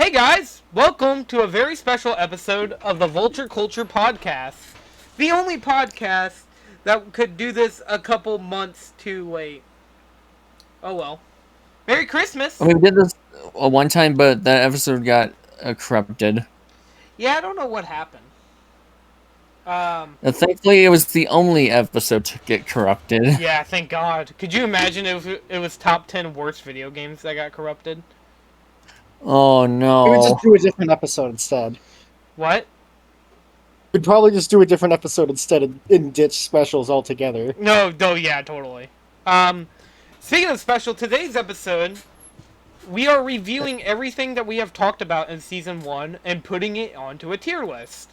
Hey guys, welcome to a very special episode of the Vulture Culture Podcast. The only podcast that could do this a couple months too late. Oh well. Merry Christmas! I mean, we did this one time, but that episode got corrupted. Yeah, I don't know what happened. Thankfully, it was the only episode to get corrupted. Yeah, thank God. Could you imagine if it was top 10 worst video games that got corrupted? Oh We would just no! do a different episode instead. What? We'd probably just do a different episode instead and ditch specials altogether. No, yeah, totally. Speaking of special, today's episode, we are reviewing everything that we have talked about in Season 1 and putting it onto a tier list.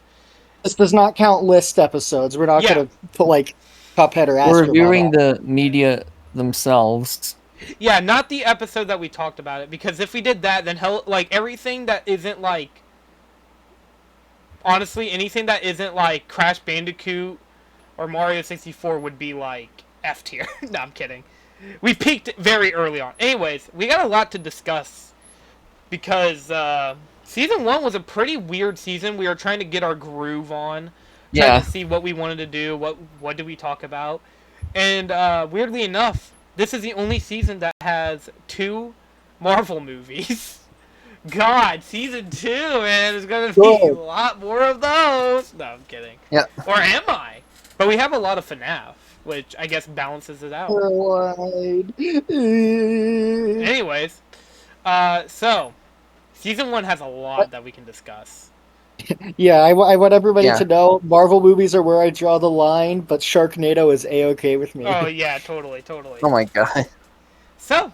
This does not count list episodes. We're not Yeah. going to put, like, Cuphead or We're Astro reviewing Ball. the media themselves. Yeah, not the episode that we talked about it, because if we did that, then everything that isn't like, honestly, anything that isn't like Crash Bandicoot or Mario 64 would be like F tier. No, I'm kidding. We peaked very early on. Anyways, we got a lot to discuss because Season 1 was a pretty weird season. We were trying to get our groove on, trying Yeah. to see what we wanted to do, what did we talk about. And weirdly enough, this is the only season that has 2 Marvel movies. God, Season 2, man, there's going to be a lot more of those. No, I'm kidding. Yeah. Or am I? But we have a lot of FNAF, which I guess balances it out. Anyways, so, Season 1 has a lot that we can discuss. Yeah, I want everybody Yeah. to know Marvel movies are where I draw the line, but Sharknado is A-okay with me. Oh, yeah, totally. Oh my god! So,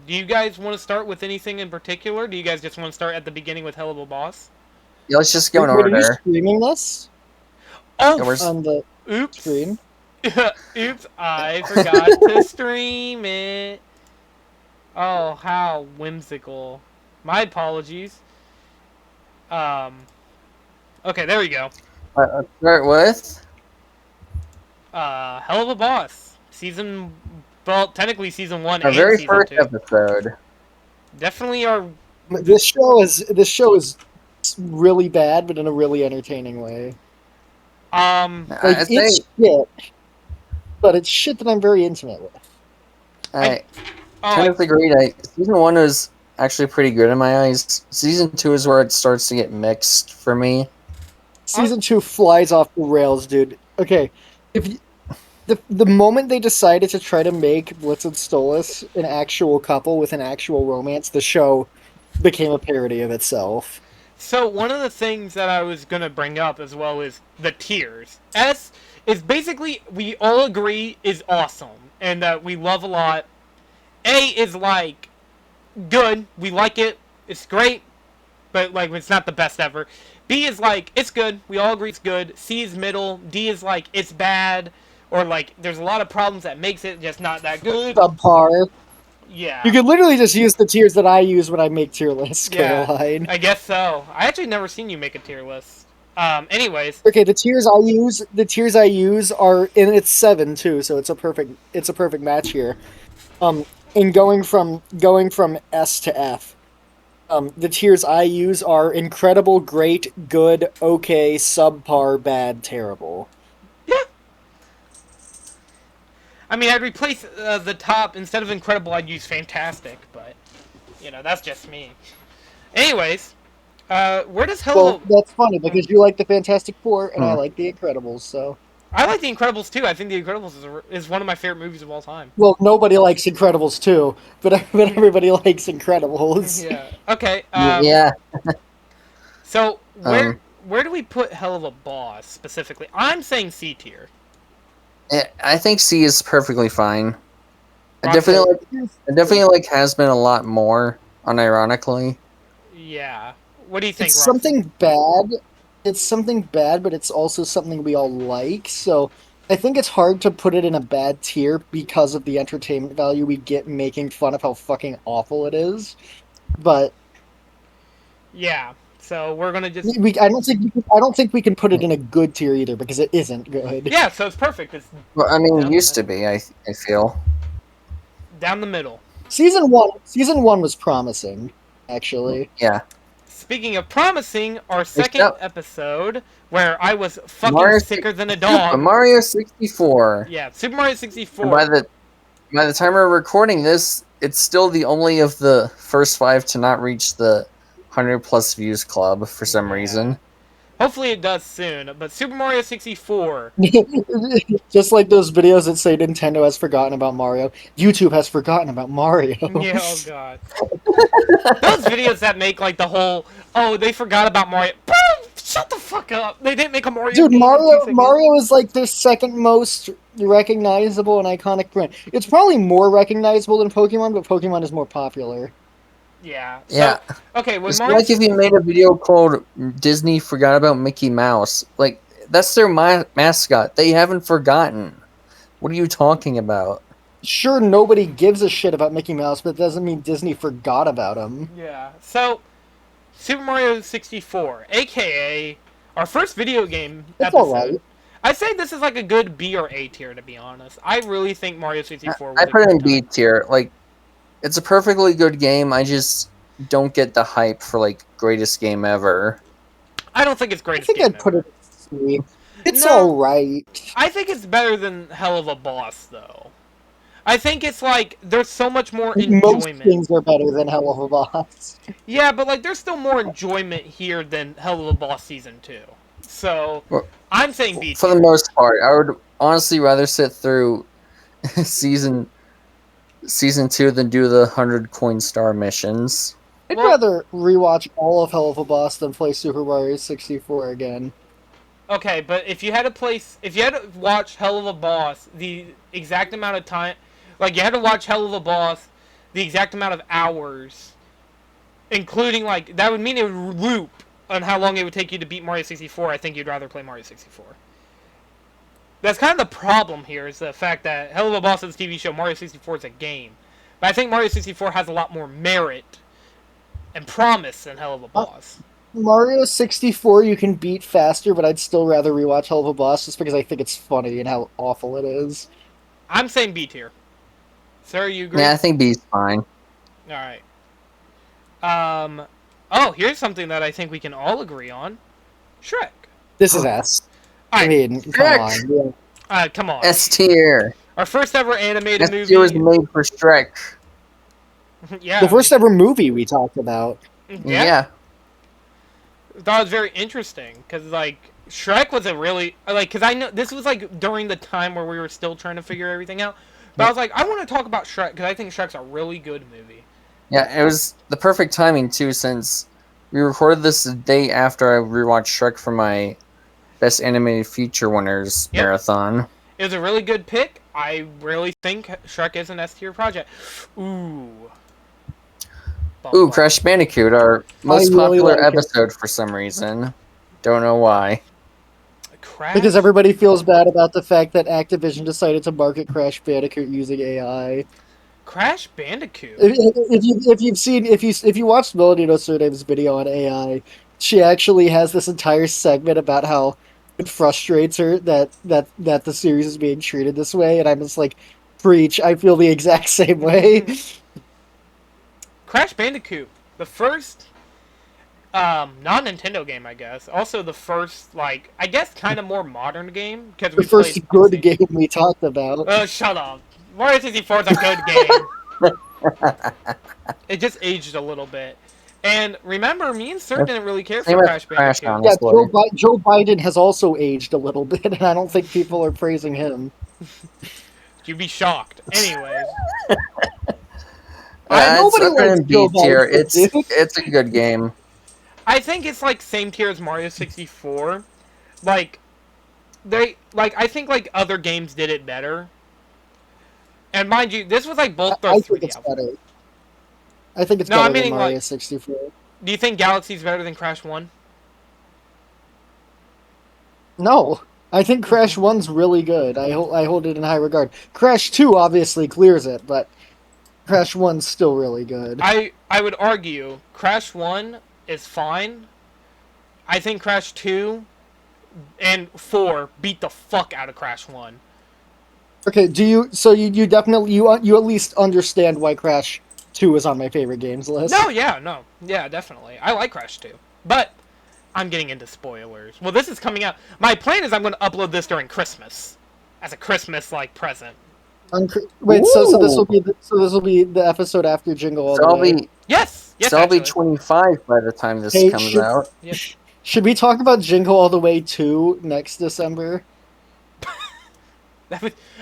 do you guys want to start with anything in particular? Do you guys just want to start at the beginning with Hell of a Boss? Yeah, let's just go in Wait, are you order. streaming this Oh, Yeah, we're on the oops. screen? Oops, I forgot to stream it. Oh, how whimsical. My apologies. Okay, there we go. Let's start with. Hell of a Boss. Technically Season 1 Our and very Season first 2. episode. Definitely our... This show is really bad, but in a really entertaining way. Um, Like, I think it's shit, but it's shit that I'm very intimate with. I oh, kind of agreed. Season 1 was actually pretty good in my eyes. Season 2 is where it starts to get mixed for me. Season 2 flies off the rails, dude. Okay, the moment they decided to try to make Blitz and Stolas an actual couple with an actual romance, the show became a parody of itself. So one of the things that I was gonna bring up as well is the tiers. S is basically we all agree is awesome and that we love a lot. A is like good, we like it, it's great, but like it's not the best ever. B is like it's good, we all agree it's good. C is middle. D is like it's bad, or like there's a lot of problems that makes it just not that good. Subpar. Yeah. You could literally just use the tiers that I use when I make tier lists, Yeah. Caroline. I guess so. I actually never seen you make a tier list. Anyways. Okay, the tiers I use are, and it's 7 too, so it's a perfect match here. In going from S to F, the tiers I use are incredible, great, good, okay, subpar, bad, terrible. I mean, I'd replace the top, instead of incredible, I'd use fantastic, but, you know, that's just me. Anyways, where does Well, that's funny, because you like the Fantastic Four, and I like the Incredibles, so... I like The Incredibles, too. I think The Incredibles is one of my favorite movies of all time. Well, nobody likes Incredibles, too, but everybody likes Incredibles. Yeah. Okay, Yeah. So, where do we put Hell of a Boss, specifically? I'm saying C tier. I think C is perfectly fine. It Rocket- definitely like has been a lot more, unironically. Yeah. What do you think, It's Roxy? something bad. It's something bad, but it's also something we all like. So I think it's hard to put it in a bad tier because of the entertainment value we get making fun of how fucking awful it is. But Yeah. So we're gonna just... I don't think we can put it in a good tier either because it isn't good. Yeah, so it's perfect. It's Well, I mean, Yeah. it used to be. I feel. down the middle. Season one was promising. actually. Yeah. Speaking of promising, our Next second up, episode, where I was fucking Mario, sicker than a Super dog. Mario 64. Yeah, Super Mario And 64. by the time we're recording this, it's still the only of the first 5 to not reach the 100 plus views club for some Yeah. reason. Hopefully it does soon. But Super Mario 64. Just like those videos that say Nintendo has forgotten about Mario, YouTube has forgotten about Mario. Yeah, oh god. Those videos that make like the whole, oh, they forgot about Mario. Bro, shut the fuck up. They didn't make a Mario Dude, game in 2 seconds. Mario is like their second most recognizable and iconic brand. It's probably more recognizable than Pokemon, but Pokemon is more popular. Yeah. So, Yeah. okay, when It's Mario like if you made a video called Disney Forgot About Mickey Mouse. Like, that's their mascot. They haven't forgotten. What are you talking about? Sure, nobody gives a shit about Mickey Mouse, but it doesn't mean Disney forgot about him. Yeah. So, Super Mario 64, aka our first video game It's episode. alright. I'd say this is like a good B or A tier, to be honest. I really think Mario 64 was I a put it good in B time. tier. Like, it's a perfectly good game. I just don't get the hype for, like, greatest game ever. I don't think it's I greatest think game I'd put ever. it at C. It's No, alright. I think it's better than Hell of a Boss, though. I think it's like there's so much more Most enjoyment. things are better than Hell of a Boss. Yeah, but like there's still more enjoyment here than Hell of a Boss Season 2. So, Well, I'm saying B for the tier. most part, I would honestly rather sit through season 2 than do the 100 coin star missions. I'd Well, rather rewatch all of Hell of a Boss than play Super Mario 64 again. okay, but if you had to place, if you had to watch Hell of a Boss the exact amount of time, like you had to watch Hell of a Boss the exact amount of hours, including like that would mean it would loop on how long it would take you to beat Mario 64. I think you'd rather play Mario 64. That's kind of the problem here is the fact that Hell of a Boss is a TV show, Mario 64 is a game. But I think Mario 64 has a lot more merit and promise than Hell of a Boss. Mario 64 you can beat faster, but I'd still rather rewatch Hell of a Boss just because I think it's funny and how awful it is. I'm saying B tier. Sir, you agree? Yeah, I think B's fine. Alright. Oh, here's something that I think we can all agree on. Shrek. This is S. I Alright, mean, come on. Yeah. come on. S tier. Our first ever animated S tier was movie. made for Shrek. Yeah. The first ever movie we talked about. Yeah. Thought it was very interesting because like Shrek was a really like because I know this was like during the time where we were still trying to figure everything out. But I was like, I want to talk about Shrek because I think Shrek's a really good movie. Yeah, it was the perfect timing too, since we recorded this the day after I rewatched Shrek for my Best Animated Feature Winners Yep. marathon. It was a really good pick. I really think Shrek is an S tier project. Ooh. Bum, Ooh, bum. Crash Bandicoot, our most really popular like it. episode for some reason. Don't know why. Crash. Because everybody feels bad about the fact that Activision decided to market Crash Bandicoot using AI. Crash Bandicoot. If you watched Melody No Surname's video on AI, she actually has this entire segment about how it frustrates her that the series is being treated this way, and I'm just like, preach. I feel the exact same way. Crash Bandicoot, the first non-Nintendo game, I guess. Also the first like I guess kind of more modern game because The we first played good PC. game we talked about. Oh, shut up. Mario 64 is a good game. It just aged a little bit. And remember, me and Sir didn't really care Same for with Crash Crash, Bandicoot. Yeah, honestly. Joe Biden has also aged a little bit, and I don't think people are praising him. You'd be shocked. Anyways. Nobody It's up likes in B Joe tier. Biden, dude. It's a good game. I think it's like same tier as Mario 64. Like I think like other games did it better. And mind you, this was like both the I think 3D it's outfit. better. I think it's No, better I'm than meaning, Mario like- 64. Do you think Galaxy's better than Crash 1? No, I think Crash 1's really good. I hold it in high regard. Crash 2 obviously clears it, but Crash 1's still really good. I would argue Crash 1 is fine. I think Crash 2 and 4 beat the fuck out of Crash 1. Okay, you definitely you at least understand why Crash 2 is on my favorite games list. No, yeah, definitely. I like Crash 2, but I'm getting into spoilers. Well, this is coming out. My plan is I'm going to upload this during Christmas, as a Christmas like present. Wait, so Ooh. this will be the episode after Jingle All So the I'll Way. be Yes, so I'll be actually. 25 by the time this Hey, comes out. Yep. Should we talk about Jingle All the Way 2 next December?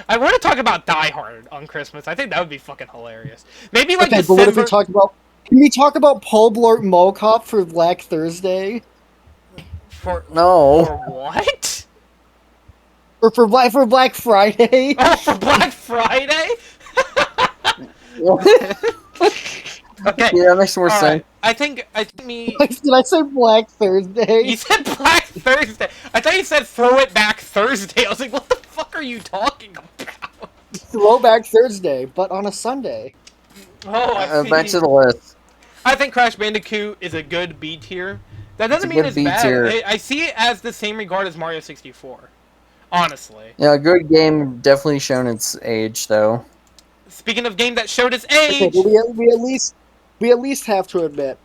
I want to talk about Die Hard on Christmas. I think that would be fucking hilarious. Maybe like Okay, but what if we December. talk about? Can we talk about Paul Blart Mall Cop for Black Thursday For No. what? or for Black Friday? Oh, for Black Friday? Okay. Yeah, that makes more All sense. right. I think me. Did I say Black Thursday? You said Black Thursday. I thought you said throw it back Thursday. I was like, what the fuck are you talking about? Throwback Thursday, but on a Sunday. Oh, I see. Back to the list. I think Crash Bandicoot is a good B tier. That doesn't It's a mean good it's B bad. tier. I see it as the same regard as Mario 64. Honestly. Yeah, a good game, definitely shown its age though. Speaking of game that showed its Okay, age. but we at least have to admit,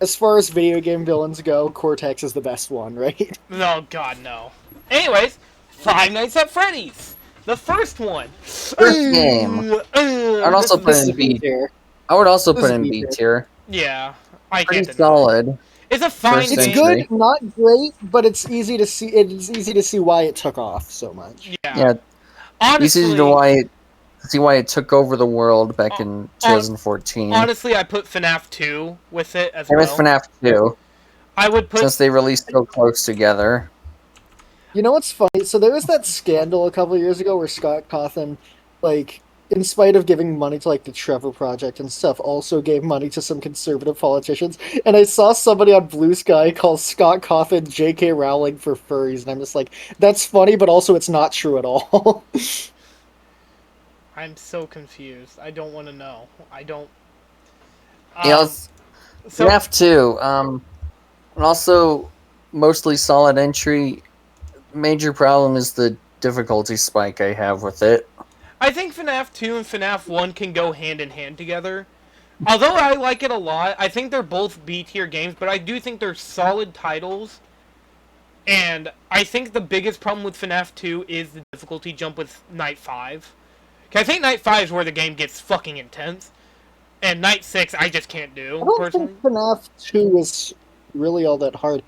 as far as video game villains go, Cortex is the best one, right? No, God, no. Anyways, Five Nights at Freddy's. The first one. First game. I'd also this put is- in B. tier. I would also This put is in B B tier. tier. Yeah, I Pretty can't deny it. solid. It's a fine First It's game. century. good, not great, but it's easy to see. It's easy to see why it took off so much. Yeah. Yeah, Honestly, easy to see why it took over the world back in 2014. honestly, I put FNAF 2 with it as And well. with FNAF 2, I would put since they released so close together. You know what's funny? So there was that scandal a couple of years ago where Scott Cawthon, like, in spite of giving money to like the Trevor Project and stuff, also gave money to some conservative politicians. And I saw somebody on Blue Sky call Scott Cawthon J.K. Rowling for furries, and I'm just like, that's funny, but also it's not true at all. I'm so confused. I don't want to know. I don't. Yeah, so FNAF 2, and also mostly solid entry. Major problem is the difficulty spike I have with it. I think FNAF 2 and FNAF 1 can go hand in hand together. Although I like it a lot, I think they're both B tier games, but I do think they're solid titles. And I think the biggest problem with FNAF 2 is the difficulty jump with Night 5. 'Cause I think Night 5 is where the game gets fucking intense. And Night 6 I just can't do, I don't personally. think FNAF 2 is really all that hard.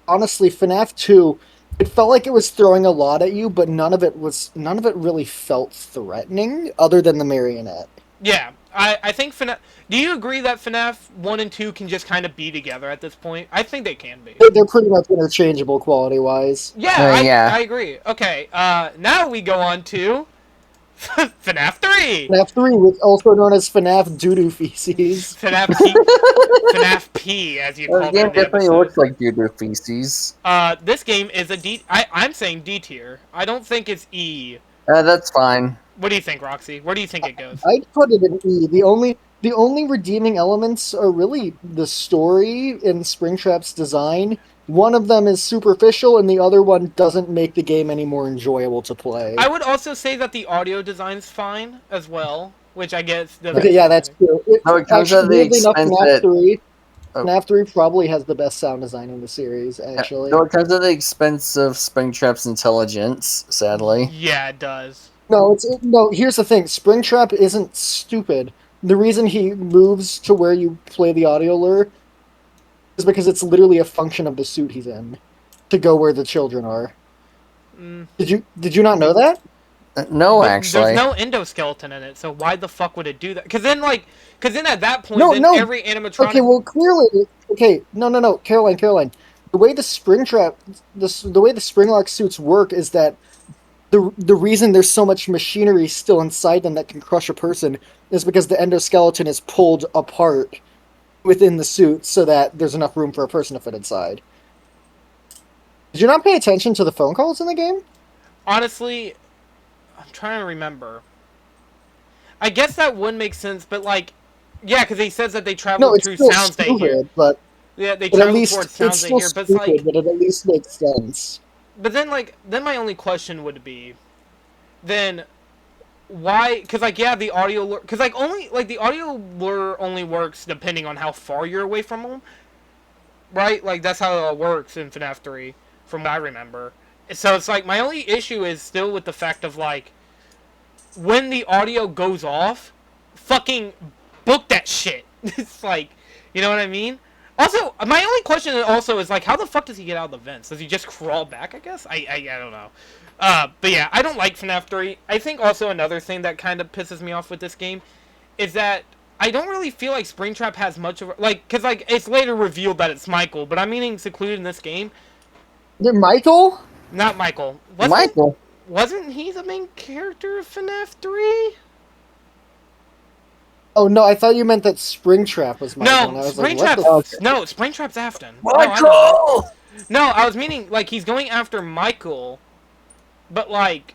Honestly, FNAF 2, it felt like it was throwing a lot at you, but none of it really felt threatening, other than the marionette. Yeah, I think FNAF... Do you agree that FNAF 1 and 2 can just kind of be together at this point? I think they can be. They're pretty much interchangeable quality-wise. Yeah, yeah. I agree. Okay, now we go on to FNAF 3! FNAF 3, which also known as FNAF Doo-Doo Feces. FNAF P, FNAF P, as you The call it game in the definitely episode. looks like doo-doo feces. This game is a D... I'm saying D tier. I don't think it's E. That's fine. What do you think, Roxy? Where do you think it goes? I'd put it in E. The only redeeming elements are really the story and Springtrap's design. One of them is superficial, and the other one doesn't make the game any more enjoyable to play. I would also say that the audio design's fine, as well. Which I guess... Okay, yeah, that's true. No, it comes at the weirdly enough, expense FNAF that- 3, Oh. FNAF 3 probably has the best sound design in the series, actually. Though it comes at the expense of Springtrap's intelligence, sadly. Yeah, it does. No, here's the thing. Springtrap isn't stupid. The reason he moves to where you play the audio lure is because it's literally a function of the suit he's in to go where the children are. Mm. Did you not know that? No, But actually. there's no endoskeleton in it, so why the fuck would it do that? Because then at that point, No, then no. every animatronic... Okay, well, clearly, no, Caroline. The way the Springtrap, the way the Springlock suits work is that the reason there's so much machinery still inside them that can crush a person is because the endoskeleton is pulled apart within the suit so that there's enough room for a person to fit inside. Did you not pay attention to the phone calls in the game? Honestly, I'm trying to remember. I guess that would make sense, but yeah, because he says that they travel No, it's through still sounds they hear. stupid, but Yeah, they at travel least towards it's sounds they still hear, but stupid, but it at least makes sense. but then my only question would be, then why? Because like yeah, the audio lure. Because like only like the audio lure only works depending on how far you're away from them, right? Like that's how it works in FNAF 3, from what I remember. So it's like my only issue is still with the fact of like when the audio goes off, fucking book that shit. It's like, you know what I mean? Also, my only question also is like, how the fuck does he get out of the vents? Does he just crawl back? I guess I don't know. But yeah, I don't like FNAF 3. I think also another thing that kind of pisses me off with this game is that I don't really feel like Springtrap has much of like, cause like it's later revealed that it's Michael, but I'm meaning secluded in this game. Is it Michael? Not Michael. Michael. Wasn't he the main character of FNAF 3? Oh no, I thought you meant that Springtrap was Michael. And No, I was like, what the Springtrap's Afton. Michael! No, I was meaning like he's going after Michael, but like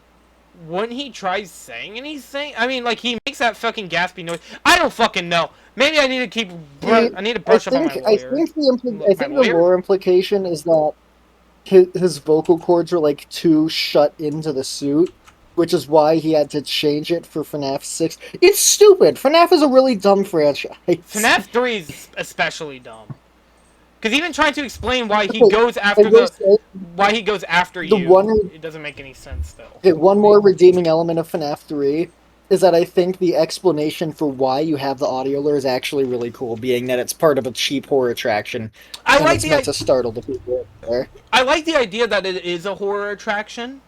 when he tries saying anything, I mean like he makes that fucking gaspy noise. I don't fucking know. Maybe I need to keep. I need to brush up on my I lawyer. think the lore implication is that his vocal cords were like too shut into the suit, which is why he had to change it for FNAF 6. It's stupid. FNAF is a really dumb franchise. FNAF 3 is especially dumb. Because even trying to explain why he Okay, goes after why he goes after you, it doesn't make any sense still. Okay, one more redeeming element of FNAF 3 is that I think the explanation for why you have the audio lure is actually really cool, being that it's part of a cheap horror attraction. And it's meant to startle the people there. I like the idea that it is a horror attraction.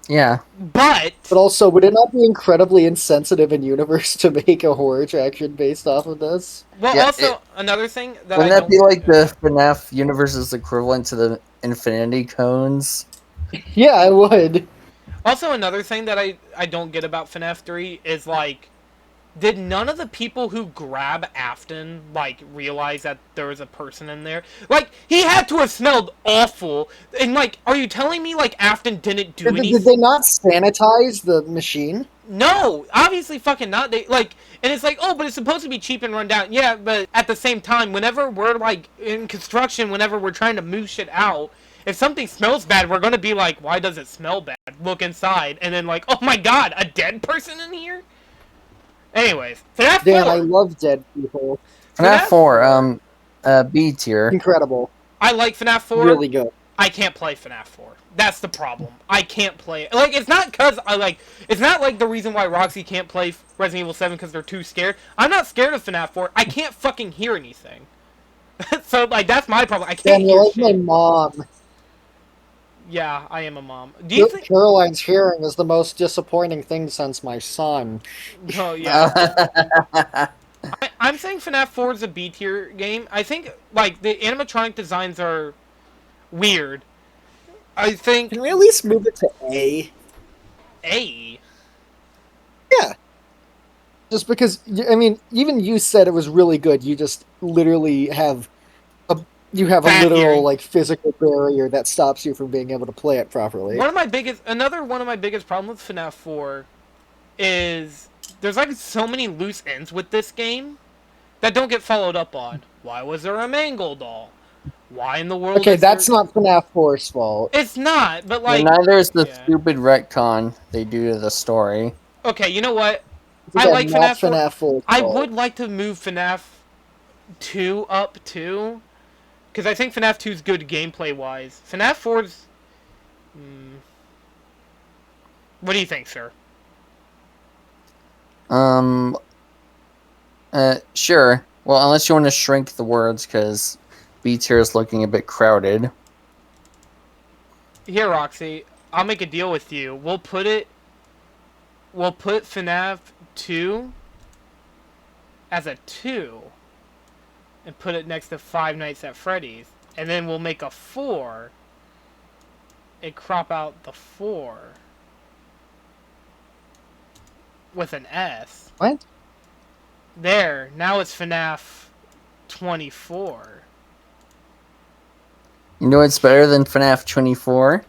Yeah. But also, would it not be incredibly insensitive in universe to make a horror attraction based off of this? Well, yeah, also another thing that wouldn't that be like the FNAF universe's equivalent to the Infinity Cones? Yeah, I would. Also, another thing that I don't get about FNAF 3 is like, did none of the people who grab Afton like realize that there was a person in there? Like, he had to have smelled awful. And like, are you telling me like Afton didn't do anything? Did they not sanitize the machine? No, obviously fucking not. They like, and it's like, oh, but it's supposed to be cheap and run down. Yeah, but at the same time, whenever we're like in construction, whenever we're trying to move shit out, if something smells bad, we're gonna be like, why does it smell bad? Look inside, and then like, oh my god, a dead person in here. Anyways, FNAF 4. Damn, I love dead people. FNAF 4, B tier. Incredible. I like FNAF 4. Really good. I can't play FNAF 4. That's the problem. I can't play it. Like, it's not because I like. It's not like the reason why Roxy can't play Resident Evil 7 because they're too scared. I'm not scared of FNAF 4. I can't fucking hear anything. So, like, that's my problem. I can't hear like shit. my mom. Yeah, I am a mom. Do you think Caroline's hearing is the most disappointing thing since my son? Oh, yeah. I'm saying FNAF 4 is a B tier game. I think, like, the animatronic designs are weird. I think... Can we at least move it to A? A? Yeah. Just because, I mean, even you said it was really good. You just literally have a literal, like, physical barrier that stops you from being able to play it properly. Another one of my biggest problems with FNAF 4 is there's, like, so many loose ends with this game that don't get followed up on. Why was there a Mangle doll? Why in the world? Okay, that's not FNAF 4's fault. It's not, but like... Well, neither is the stupid retcon they do to the story. Okay, you know what? I like FNAF 4. I would like to move FNAF 2 up, too. Because I think FNAF 2 is good gameplay-wise. FNAF 4's... What do you think, sir? Sure. Well, unless you want to shrink the words, because B tier is looking a bit crowded. Here, Roxy, I'll make a deal with you. We'll put FNAF 2 as a 2 and put it next to Five Nights at Freddy's, and then we'll make a 4 and crop out the 4 with an S. What? There, now it's FNAF 24. You know what's better than FNAF 24?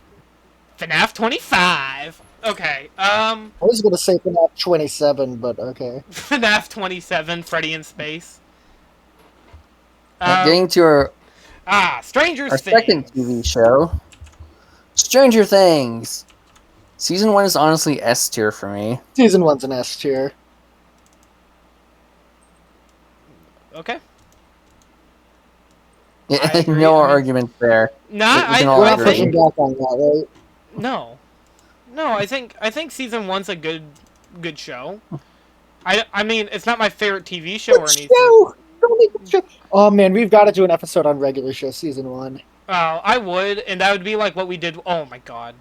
FNAF 25! Okay, I was gonna say FNAF 27, but okay. FNAF 27, Freddy in Space. Getting to our Stranger Things. second TV show, Stranger Things. Season 1 is honestly S tier for me. Season 1's an S tier. Okay. Yeah, I agree. no I mean, argument there. nah, We can all We're not agree. pushing back on that, right? no, no. I think season one's a good show. I mean, it's not my favorite TV show or anything. Good show. Oh man, we've got to do an episode on regular show season 1. I would, and that would be like what we did. Oh my god,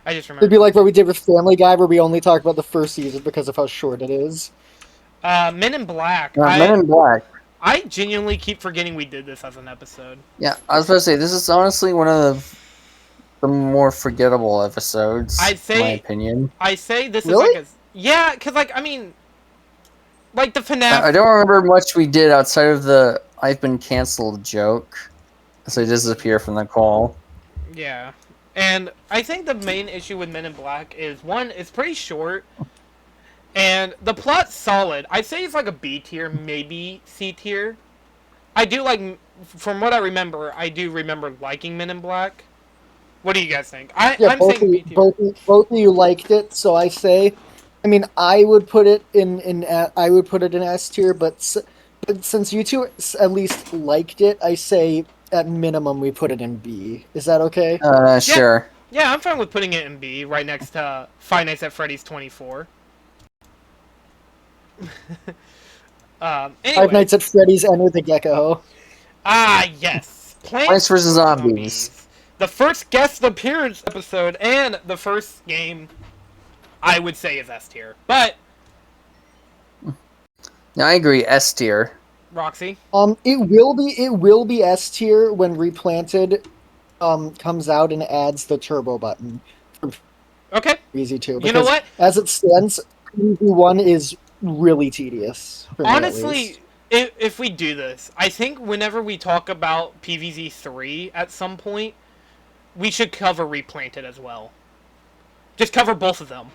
I just It'd remembered. be like what we did with Family Guy, where we only talk about the first season because of how short it is. Men in Black. Men in Black. I genuinely keep forgetting we did this as an episode. Yeah, I was about to say, this is honestly one of the more forgettable episodes, I'd say, in my opinion. I say this Really? is yeah, because like I mean, like the FNAF. I don't remember much we did outside of the I've been cancelled joke. So I disappear from the call. Yeah. And I think the main issue with Men in Black is, one, it's pretty short, and the plot's solid. I'd say it's like a B tier, maybe C tier. I do like, from what I remember, I do remember liking Men in Black. What do you guys think? Yeah, I'm saying B tier. both of you liked it, so I say, I mean, I would put it in S tier, but since you two at least liked it, I say at minimum we put it in B. Is that okay? Sure. Yeah, I'm fine with putting it in B, right next to Five Nights at Freddy's 24. Anyway. Five Nights at Freddy's Enter the Gecko. Ah, yes. Plants vs. Zombies. The first guest appearance episode and the first game, I would say, is S tier. But Yeah, I agree. S tier. Roxy, It will be S tier when Replanted comes out and adds the turbo button. okay. Easy too. You know what? As it stands, one is really tedious. For me, at Honestly, least. if we do this, I think whenever we talk about PVZ 3 at some point, we should cover Replanted as well. Just cover both of them,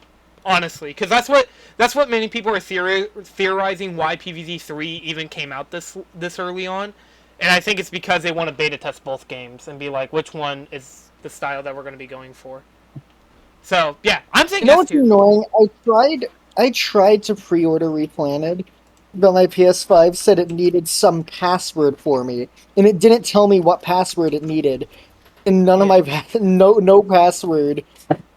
honestly, because that's what many people are theorizing why PVZ 3 even came out this early on, and I think it's because they want to beta test both games and be like, which one is the style that we're going to be going for. So yeah, I'm saying You know S what's tier. annoying? I tried to pre-order Replanted, but my PS5 said it needed some password for me, and it didn't tell me what password it needed. And none of my no password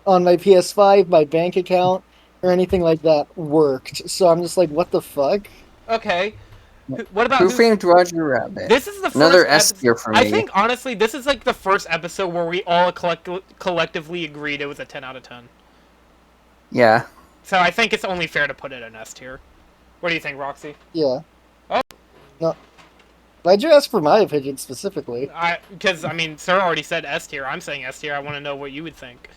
on my PS5, my bank account, or anything like that worked. So I'm just like, what the fuck? Okay. What about Who Framed Roger Rabbit? This is the first Another S tier for me. I think honestly, this is like the first episode where we all collectively agreed it was a 10 out of 10. Yeah. So I think it's only fair to put it in S tier. What do you think, Roxy? Yeah. Oh. No. Why'd you ask for my opinion specifically? Because I mean, Sir already said S tier. I'm saying S tier. I want to know what you would think.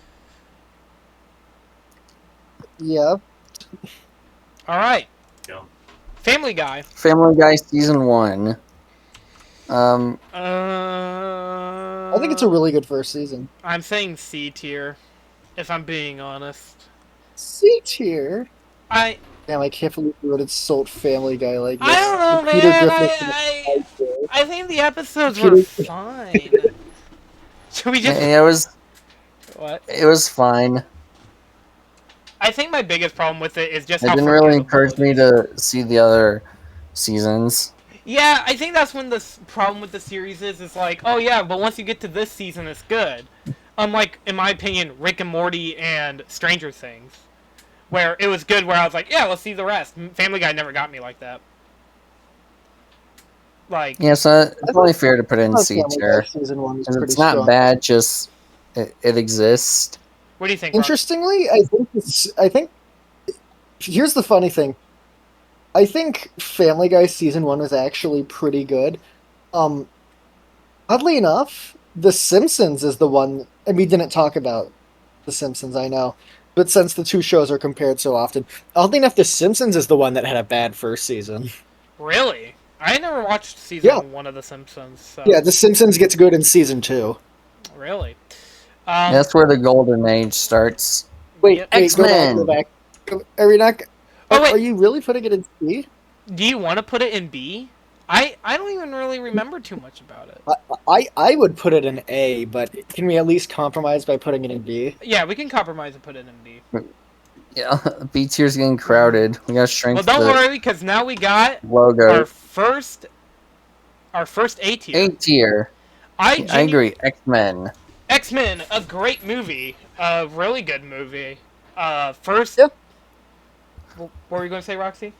Yeah. All right. Yeah. Family Guy. Family Guy season 1. I think it's a really good first season. I'm saying C tier, if I'm being honest. C tier. Damn, I can't believe you would insult Family Guy like this. I don't know, man. Peter Griffin. I think the episodes were fine. Should we just? It was. What? It was fine. I think my biggest problem with it is just It how didn't really forgettable encourage it me is. to see the other seasons. Yeah, I think that's when the problem with the series is. It's like, oh yeah, but once you get to this season, it's good. Unlike, in my opinion, Rick and Morty and Stranger Things, where it was good. Where I was like, yeah, let's see the rest. Family Guy never got me like that. Like, Yeah, so it's only fair to put it in thought C Family Guy tier. season 1 was And pretty it's not strong. bad, just it exists. what do you think? Rob? Interestingly, I think here's the funny thing. I think Family Guy season 1 was actually pretty good. Oddly enough, The Simpsons is the one, and we didn't talk about The Simpsons, I know. But since the two shows are compared so often, oddly enough, The Simpsons is the one that had a bad first season. Really? I never watched season Yeah. 1 of The Simpsons. So. Yeah, The Simpsons gets good in season 2. Really? That's where the golden age starts. Wait, Yep. X-Men. Go back. Are we not? Oh, wait. Are you really putting it in C? Do you want to put it in B? I don't even really remember too much about it. I would put it in A, but can we at least compromise by putting it in B? Yeah, we can compromise and put it in B. Yeah, B tier's getting crowded. We gotta Well, shrink don't the worry, because now we got logo. our first A tier. A tier. I agree. X-Men. X-Men, a great movie, a really good movie. First, Yeah. what were you going to say, Roxy?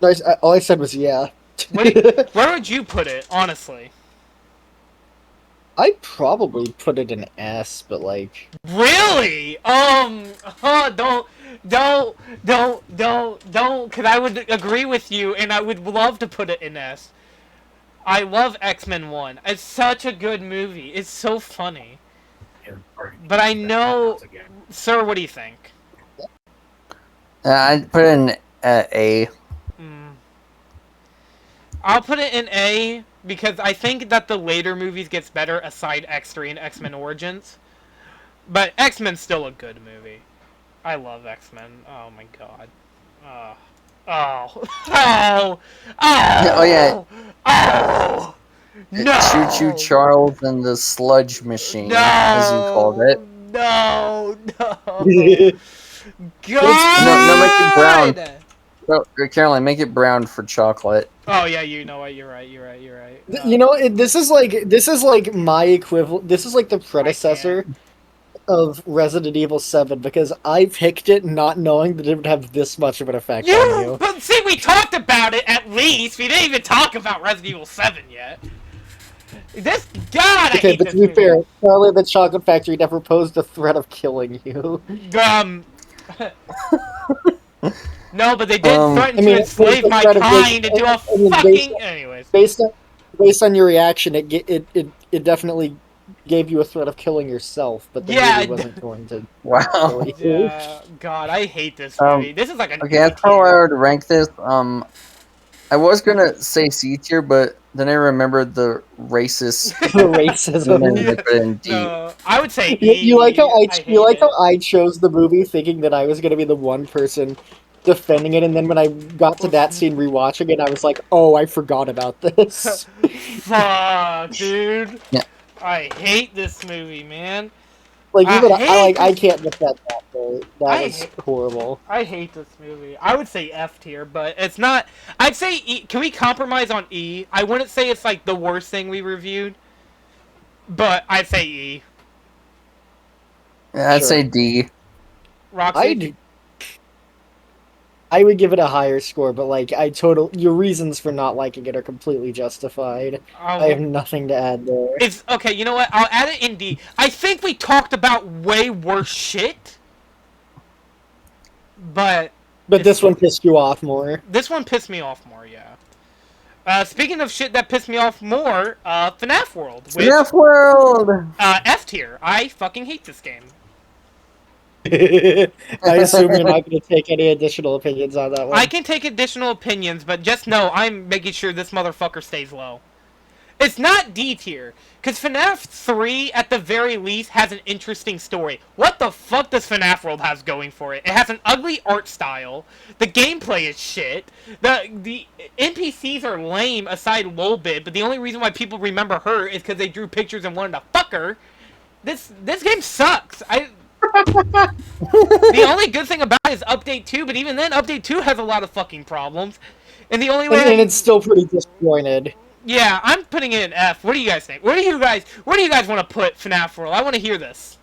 No, all I said was yeah. Where would you put it, honestly? I'd probably put it in S, but like Really? Don't, because I would agree with you, and I would love to put it in S. I love X-Men 1. It's such a good movie. It's so funny. But I know... Sir, what do you think? I'd put it in A. I'll put it in A, because I think that the later movies gets better aside X3 and X-Men Origins. But X-Men's still a good movie. I love X-Men. Oh my god. Oh. Oh. Oh. Oh yeah. Oh. No. Choo Choo Charles and the Sludge Machine, as you called it. No. No. No, make it brown. God. No, Caroline, make it brown for chocolate. Oh yeah, you know what? You're right. you know, this is like my equivalent. This is like the predecessor of Resident Evil 7 because I picked it not knowing that it would have this much of an effect on you. But see, we talked about it at least. We didn't even talk about Resident Evil 7 yet. This God, I Okay, hate but this to be movie. fair, Charlie the Chocolate Factory never posed a threat of killing you. No, but they did threaten I mean, to enslave my threat of kind like- into a I mean, fucking. Anyways. Based on your reaction, it definitely gave you a threat of killing yourself, but the Yeah, movie wasn't going to Wow. kill you. Yeah, God, I hate this movie. This is like an Okay, that's how I would rank this. I was gonna say C tier, but then I remembered the racist The racism. and then I put it in D. No, I would say You, E. you like how hate it. how I chose the movie thinking that I was going to be the one person defending it, and then when I got to that scene rewatching it, I was like, oh, I forgot about this. Fuck, dude. Yeah. I hate this movie, man. Like even I hate can't defend that. Though. That I was hate- horrible. I hate this movie. I would say F tier, but it's not. I'd say E. Can we compromise on E? I wouldn't say it's like the worst thing we reviewed, but I'd say E. I'd Sure. say D. Roxy? I would give it a higher score, but like your reasons for not liking it are completely justified. I have nothing to add there. It's okay. You know what? I'll add it in D. I think we talked about way worse shit, but This one pissed you off more. this one pissed me off more. Yeah. Speaking of shit that pissed me off more, FNAF World. Which, FNAF World! F tier. I fucking hate this game. I assume you're not going to take any additional opinions on that one. I can take additional opinions, but just know I'm making sure this motherfucker stays low. It's not D tier, because FNAF 3, at the very least, has an interesting story. What the fuck does FNAF World have going for it? It has an ugly art style, the gameplay is shit, the NPCs are lame aside Lolbit, but the only reason why people remember her is because they drew pictures and wanted to fuck her. This game sucks. The only good thing about it is Update 2, but even then, Update 2 has a lot of fucking problems. And the only way and it's still pretty disjointed. Yeah, I'm putting it in F. What do you guys think? Where do you guys want to put FNAF World? I want to hear this.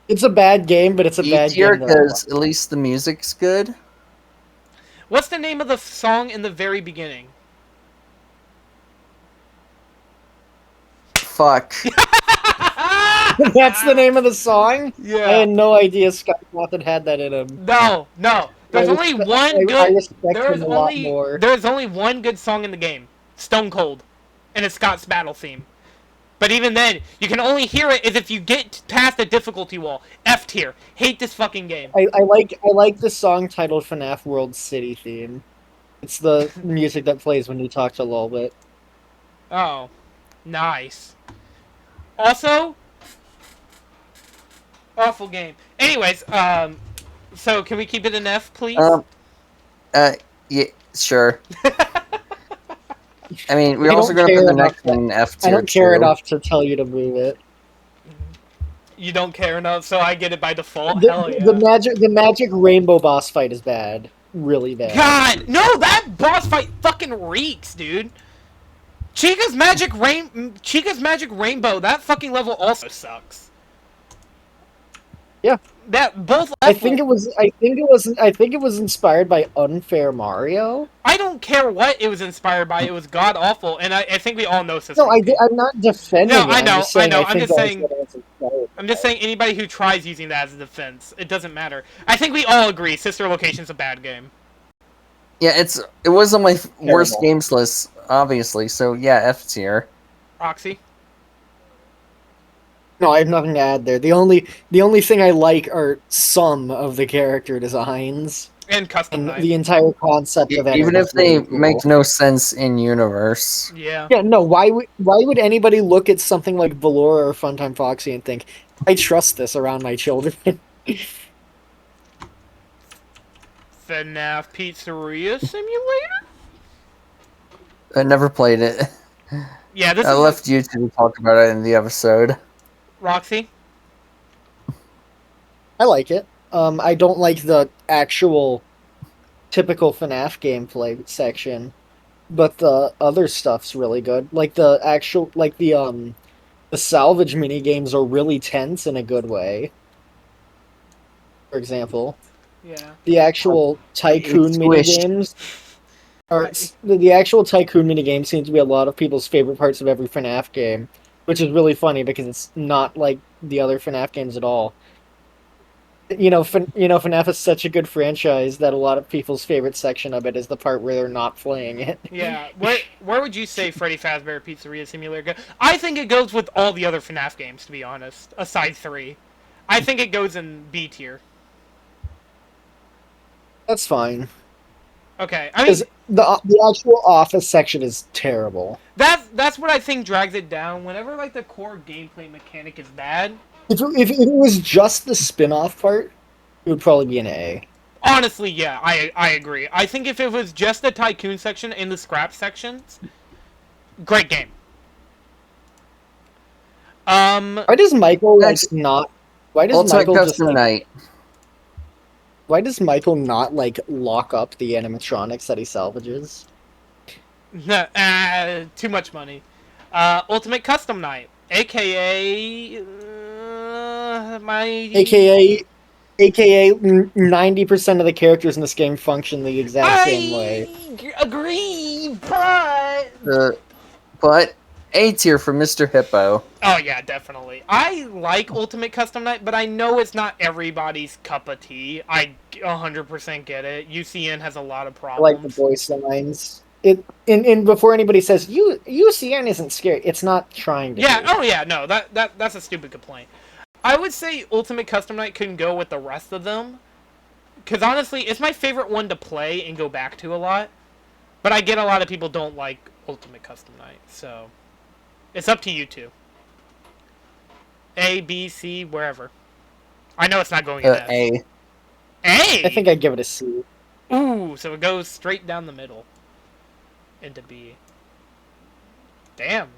It's a bad game, but it's a E bad tier game. because at least the music's good. What's the name of the song in the very beginning? Fuck. That's the name of the song? Yeah. I had no idea Scott Cawthon had that in him. No. There's only one good. I respect him a lot more. There's only one good song in the game, Stone Cold, and it's Scott's battle theme. But even then, you can only hear it if you get past the difficulty wall. F tier. Hate this fucking game. I like the song titled FNAF World City theme. It's the music that plays when you talk to Lolbit. Oh, nice. Also, awful game. Anyways, so can we keep it in F, please? Yeah. Sure. I mean, we're I also don't going to care put the enough next one in F I tier don't care too. enough to tell you to move it. You don't care enough, so I get it by default. The, Hell yeah. the magic rainbow boss fight is bad, really bad. God, no, that boss fight fucking reeks, dude. Chica's magic rainbow. That fucking level also sucks. Yeah. That both I think it was inspired by Unfair Mario. I don't care what it was inspired by. It was god awful, and I think we all know Sister No, Location. I'm not defending No, it. I I'm know, just saying I I'm think just that was saying. what it was inspired I'm just by. saying anybody who tries using that as a defense, it doesn't matter. I think we all agree Sister Location's a bad game. Yeah, it was on my worst Terrible. games list, obviously. So yeah, F tier. Roxy. No, I have nothing to add there. The only thing I like are some of the character designs, And Custom and Night. the entire concept of Even Enter if is they really cool. make no sense in universe. Yeah. Yeah, no. Why would anybody look at something like Valora or Funtime Foxy and think, I trust this around my children? FNAF Pizzeria Simulator? I never played it. Yeah, this I is left you to talk about it in the episode. Roxy. I like it. I don't like the actual typical FNAF gameplay section, but the other stuff's really good. Like the salvage mini games are really tense in a good way. For example, Yeah. the actual tycoon mini Squish. games are the actual tycoon mini games seem to be a lot of people's favorite parts of every FNAF game, which is really funny because it's not like the other FNAF games at all. FNAF is such a good franchise that a lot of people's favorite section of it is the part where they're not playing it. Yeah. Where would you say Freddy Fazbear Pizzeria Simulator go? I think it goes with all the other FNAF games, to be honest. Aside 3. I think it goes in B tier. That's fine. Okay. I mean, Because the actual office section is terrible. that's what I think drags it down. Whenever like the core gameplay mechanic is bad. If it was just the spin-off part, it would probably be an A. Honestly, yeah, I agree. I think if it was just the tycoon section and the scrap sections, great game. Why does Michael Next, not? Why does Ultimate Michael just? Custom Night. Why does Michael not lock up the animatronics that he salvages? Too much money. Ultimate Custom Night, aka my AKA 90% of the characters in this game function the exact same way. Agree, But A tier for Mr. Hippo. Oh yeah, definitely. I like Ultimate Custom Night, but I know it's not everybody's cup of tea. I 100% get it. UCN has a lot of I problems. like the voice lines. And before anybody says UCN isn't scary, it's not trying to. Yeah. Be. Oh yeah. No, that's a stupid complaint. I would say Ultimate Custom Night couldn't go with the rest of them, because honestly, it's my favorite one to play and go back to a lot. But I get a lot of people don't like Ultimate Custom Night, so it's up to you two. A, B, C, wherever. I know it's not going in S. A. A. I think I'd give it a C. Ooh, so it goes straight down the middle into B. Damn,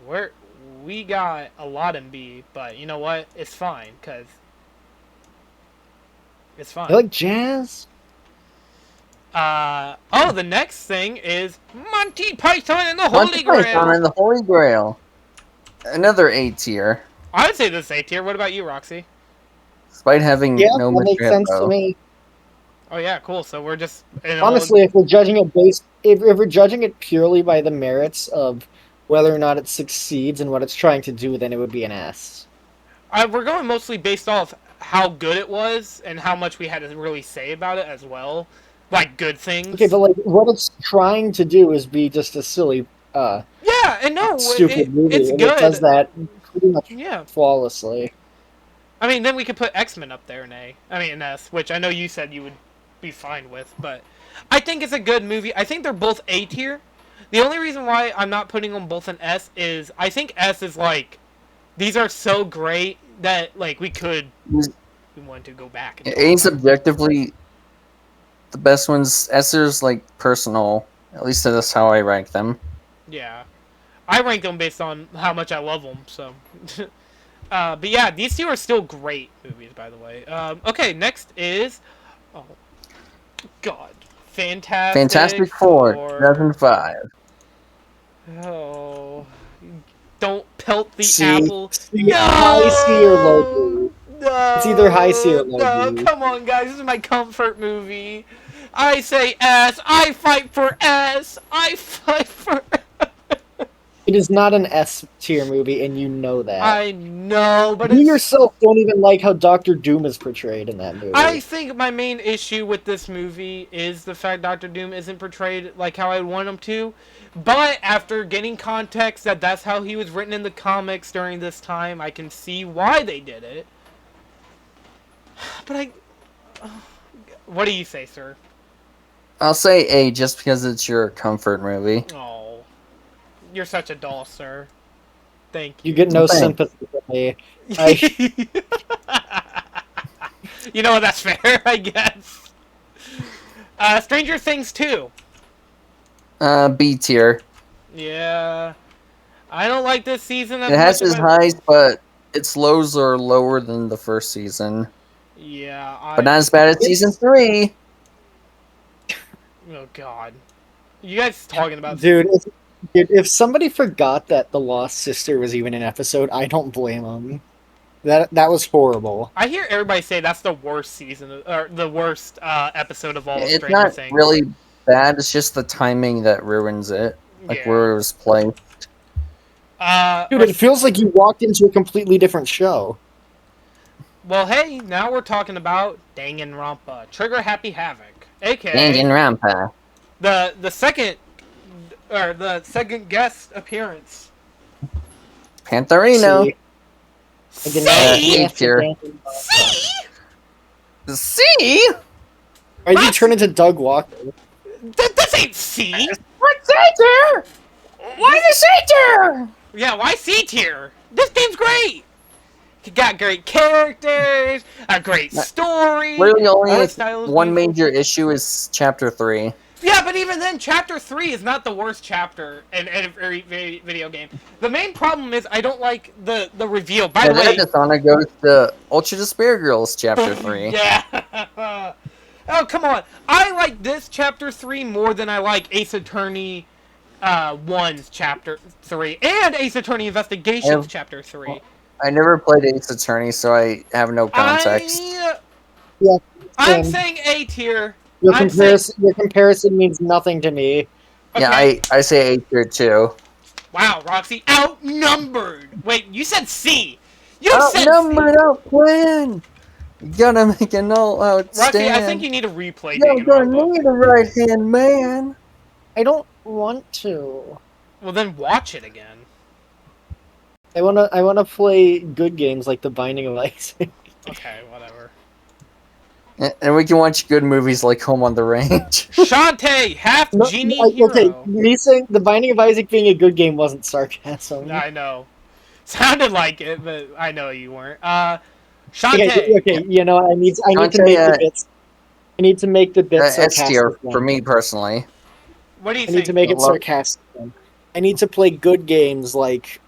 we got a lot in B, but you know what? It's fine, cause it's fine. You like jazz? The next thing is Monty Python and the Monty Holy Grail. Python and the Holy Grail. Another A tier. I would say this is A tier. What about you, Roxy? Despite having Yeah, no that Mr. makes sense Hippo. to me. Oh yeah, cool. So we're just Honestly, if we're judging it if we're judging it purely by the merits of whether or not it succeeds and what it's trying to do, then it would be an S. we're going mostly based off how good it was and how much we had to really say about it as well, like good things. Okay, but what it's trying to do is be just a silly, yeah, and no, stupid movie, it's and good. it does that pretty much Yeah. flawlessly. I mean, then we could put X-Men up there in A. I mean, in S, which I know you said you would be fine with, but I think it's a good movie. I think they're both A tier. The only reason why I'm not putting them both in S is I think S is like, these are so great that like we want to go back. And A's objectively the best ones. S's like personal At least that's how I rank them. Yeah. I rank them based on how much I love them, so. But yeah, these two are still great movies, by the way. Okay, next is. Oh, God. Fantastic Fantastic Four, Four. 2005. Oh. Don't pelt the C, apple. C, high C or low No! B. It's either high C or No! low No! B. Come on, guys. This is my comfort movie. I say S. I fight for S. I fight for. It is not an S tier movie, and you know that. I know, but You it's. yourself don't even like how Doctor Doom is portrayed in that movie. I think my main issue with this movie is the fact Doctor Doom isn't portrayed like how I want him to. But after getting context that that's how he was written in the comics during this time, I can see why they did it. But what do you say, sir? I'll say A just because it's your comfort movie. Oh, you're such a doll, sir. Thank you. You get no Thanks. sympathy from me. You know what? That's fair, I guess. Stranger Things 2. B tier. Yeah. I don't like this season as It has much its as highs, but its lows are lower than the first season. Yeah, But not as bad as season 3. Oh, God. You guys talking about... Dude, if somebody forgot that The Lost Sister was even an episode, I don't blame them. That was horrible. I hear everybody say that's the worst season, or the worst episode of all of It's Stranger not Things. really bad, it's just the timing that ruins it. Like Yeah. where it was played. Dude, it feels like you walked into a completely different show. Well, hey, now we're talking about Danganronpa, Trigger Happy Havoc, aka Danganronpa. the second guest appearance. Pantherino. See? I did not See? A tier. See? C? Why did you turn into Doug Walker? This ain't C. What's A tier? Why the C tier? Yeah, why C tier? This game's great. It got great characters, a great story. Literally only art style is one beautiful. major issue is chapter 3. Yeah, but even then, Chapter 3 is not the worst chapter in every video game. The main problem is I don't like the reveal. By the way... That honor goes to Ultra Despair Girls chapter 3. Yeah! Oh, come on. I like this Chapter 3 more than I like Ace Attorney 1's Chapter 3. And Ace Attorney Investigations Chapter 3. I never played Ace Attorney, so I have no context. Yeah, I'm same. saying A tier. Your I'm comparison means nothing to me. Yeah, Okay. I say A tier too. Wow, Roxy, outnumbered. Wait, you said C. You said Outnumbered, C. outplanned. You gotta make an all-out stand. Roxy, I think you need to replay You're gonna Danganronpa. need a right-hand man. I don't want to. Well, then watch it again. I wanna play good games like The Binding of Isaac. Okay, whatever. And we can watch good movies like Home on the Range. Shantae, half genie hero. Okay, me saying The Binding of Isaac being a good game wasn't sarcasm. I know. Sounded like it, but I know you weren't. Shantae. Okay, you know, I need to make Shantae, the bits. I need to make the bits S tier sarcastic. for me personally. What do you I think? need to make it Love- sarcastic. I need to play good games like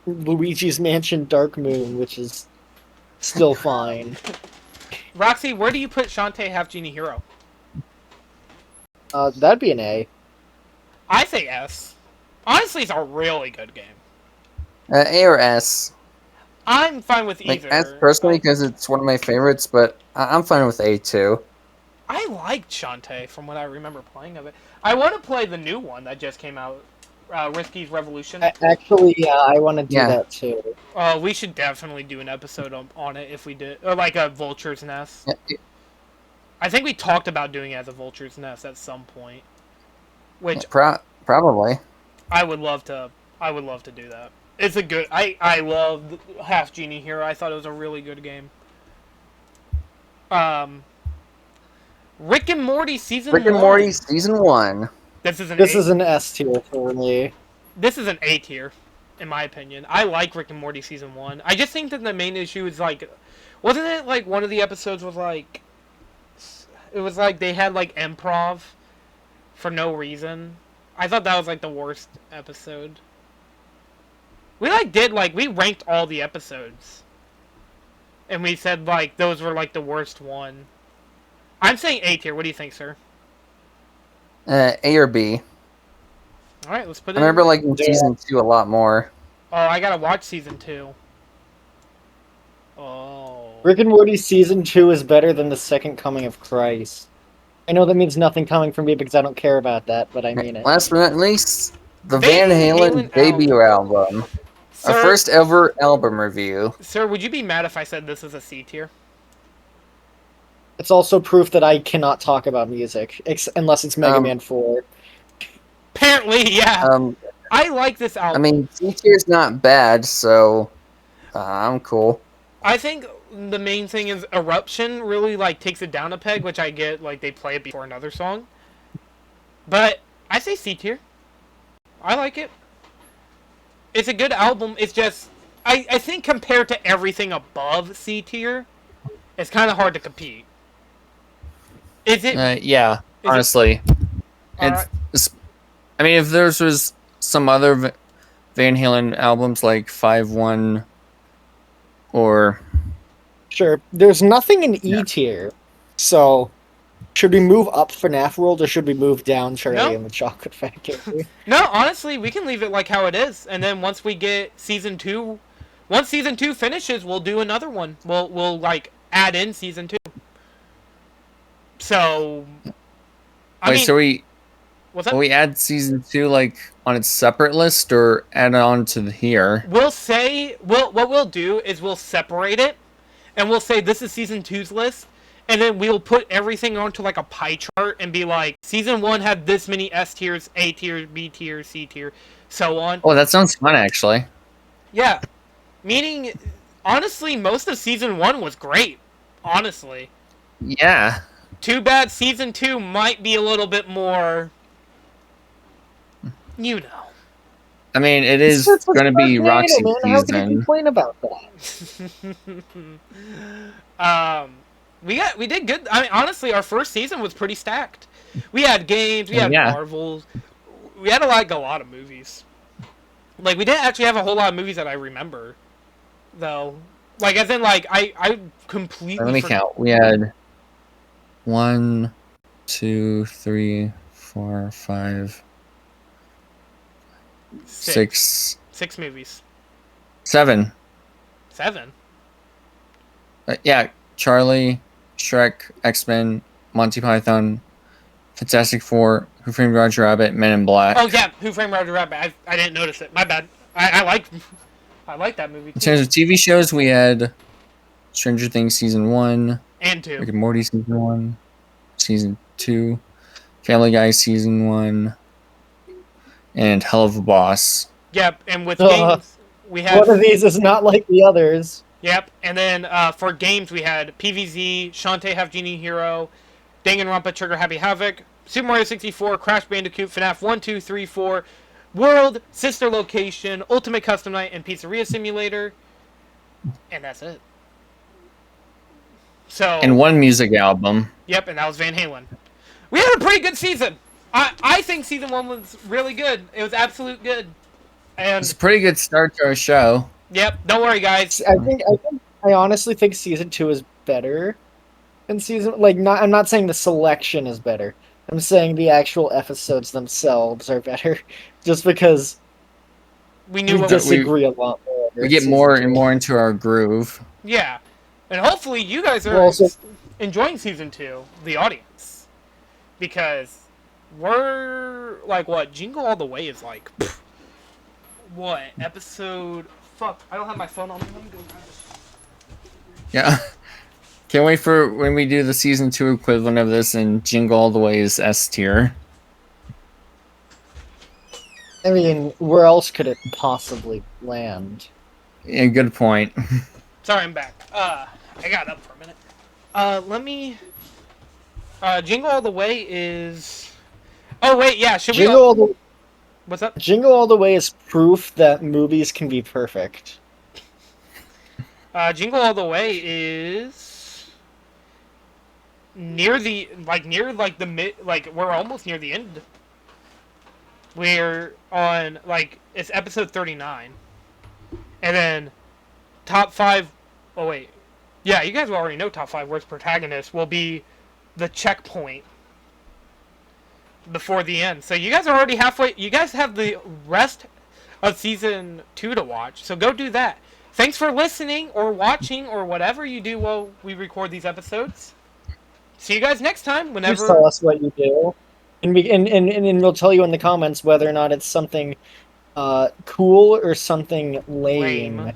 Luigi's Mansion Dark Moon, which is still fine. Roxy, where do you put Shantae, half genie hero? That'd be an A. I say S. Honestly, it's a really good game. A or S. I'm fine with Like either. S personally because it's one of my favorites, but I'm fine with A too. I liked Shantae from what I remember playing of it. I want to play the new one that just came out, Risky's Revolution. Actually, yeah, I want to do Yeah. that too. We should definitely do an episode on it if we did, or like a Vulture's Nest. Yeah, I think we talked about doing it as a Vulture's Nest at some point, which probably. I would love to. I would love to do that. It's a good. I love Half Genie Hero. I thought it was a really good game. Rick and Morty season. Rick and 1. Morty season 1. This is an. This A, is an S tier for me. This is an A tier, in my opinion. I like Rick and Morty season 1. I just think that the main issue is like, wasn't it like one of the episodes was like, it was like they had like improv, for no reason. I thought that was like the worst episode. We we ranked all the episodes. And we said like those were like the worst one. I'm saying A tier. What do you think, sir? A or B. Alright, let's put I it remember in. liking season 2 a lot more. Oh, I gotta watch season 2. Oh. Rick and Morty season 2 is better than the Second Coming of Christ. I know that means nothing coming from me because I don't care about that, but I mean it. Last but not least, the Van Van Halen Halen debut album. Our Sir, first ever album review. sir, would you be mad if I said this is a C tier? It's also proof that I cannot talk about music unless it's Mega Um, Man 4. Apparently, yeah. I like this I album. mean, C tier's not bad, so I'm cool. I think the main thing is Eruption really like takes it down a peg, which I get like they play it before another song. But I say C tier. I like it. It's a good album. It's just I think compared to everything above C tier, it's kind of hard to compete. Is it? Yeah, Is honestly. Alright. I mean, if there was some other Van Halen albums like 5-1 or... Sure, there's nothing in Yeah. E tier, so should we move up FNAF World or should we move down Charlie No. and the Chocolate Factory? No, honestly, we can leave it like how it is, and then once we get season 2, once season 2 finishes, we'll do another one. We'll like add in season 2. So, so what's up? will we add season 2 like on its separate list or add it on to here? We'll say what we'll do is we'll separate it, and we'll say this is season 2's list, and then we'll put everything onto like a pie chart and be like, season 1 had this many S tiers, A tier, B tier, C tier, so on. Oh, that sounds fun, actually. Yeah, meaning, honestly, most of season 1 was great. Honestly, Yeah. too bad season 2 might be a little bit more, you know. I mean, it is going to be Roxy man. How can you season. complain about that? We did good. I mean, honestly, our first season was pretty stacked. We had games, we had Marvels, we had like a lot of movies. Like we didn't actually have a whole lot of movies that I remember, though. Like as in like I completely. Let me count. We had 1, 2, 3, 4, 5, 6, 6 movies. 7. 7. Yeah, Charlie, Shrek, X-Men, Monty Python, Fantastic Four, Who Framed Roger Rabbit, Men in Black. Oh yeah, Who Framed Roger Rabbit? I didn't notice it. My bad. I like that movie too. In terms of TV shows, we had Stranger Things season 1, And 2. Rick and Morty season 1, season 2, Family Guy season 1, and Hell of a Boss. Yep, and with games we had. One of these is not like the others. Yep, and then for games we had PvZ, Shantae Half Genie Hero, Danganronpa Trigger Happy Havoc, Super Mario 64, Crash Bandicoot, FNAF 1, 2, 3, 4, World, Sister Location, Ultimate Custom Night, and Pizzeria Simulator. And that's it. So. And one music album. Yep, and that was Van Halen. We had a pretty good season. I think season 1 was really good. It was absolute good. And it's a pretty good start to our show. Yep, don't worry, guys. I honestly think season 2 is better than season. I'm not saying the selection is better. I'm saying the actual episodes themselves are better, just because we disagree a lot more. We get more and more into our groove. Yeah, and hopefully you guys are enjoying season 2, the audience, because we're like what Jingle All the Way is like. What episode? Fuck, I don't have my phone on me. Let me go grab it. Yeah. Can't wait for when we do the season 2 equivalent of this and Jingle All the Way is S tier. I mean, where else could it possibly land? Yeah, good point. Sorry, I'm back. I got up for a minute. Let me. Jingle All the Way is. Oh wait, yeah. Should we? What's up? Jingle All the Way is proof that movies can be perfect. Jingle All the Way is. near the mid, like we're almost near the end. We're on it's episode 39, and then top five. Oh wait, yeah, you guys already know top five worst protagonists will be the checkpoint before the end. So you guys are already halfway. You guys have the rest of season 2 to watch. So go do that. Thanks for listening or watching or whatever you do while we record these episodes. See you guys next time. Please tell us what you do, and we'll tell you in the comments whether or not it's something cool or something lame.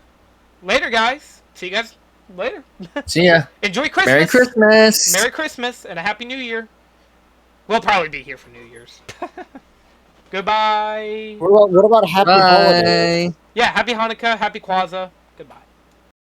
Later, guys. See you guys later. See ya. Enjoy Christmas. Merry Christmas. Merry Christmas and a Happy New Year. We'll probably be here for New Year's. Goodbye. What about Happy Bye. Holidays? Yeah, Happy Hanukkah, Happy Kwanzaa.